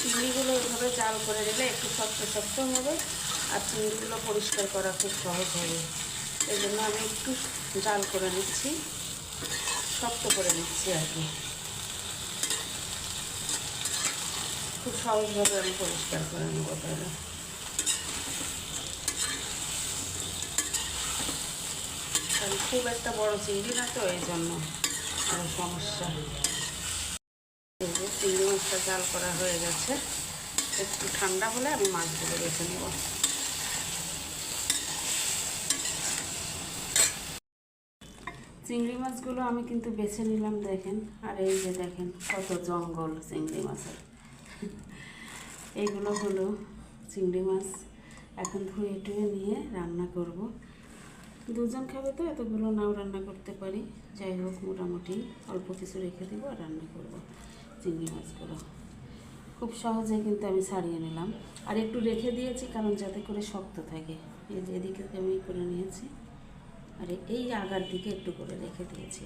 চিংড়িগুলো এভাবে জাল করে দিলে একটু শক্ত শক্ত হবে আর চিংড়িগুলো পরিষ্কার করা খুব সহজ হবে। এই জন্য আমি একটু জাল করে নিচ্ছি, শক্ত করে নিচ্ছি আর কি। খুব সহজভাবে আমি পরিষ্কার করে নেব তাহলে। কারণ খুব একটা বড় চিংড়ি না তো, এই জন্য আরও সমস্যা। এই যে চিংড়ি মাছটা জাল করা হয়ে গেছে, একটু ঠান্ডা হলে আমি মাছগুলো বেছে নেব। চিংড়ি মাছগুলো আমি কিন্তু বেছে নিলাম, দেখেন। আর এই যে দেখেন কত জঙ্গল চিংড়ি মাছের। এইগুলো হলো চিংড়ি মাছ। এখন ধুয়ে টুয়ে নিয়ে রান্না করব। দুজন খাবে তো এতগুলো নাও রান্না করতে পারি, যাই হোক মোটামুটি অল্প কিছু রেখে দেবো আর রান্না করব চিংড়ি মাছগুলো। খুব সহজে কিন্তু আমি ছাড়িয়ে নিলাম, আর একটু রেখে দিয়েছি কারণ যাতে করে শক্ত থাকে। এই যে এদিকে আমি করে নিয়েছি, আর এই আগার দিকে একটু করে রেখে দিয়েছি।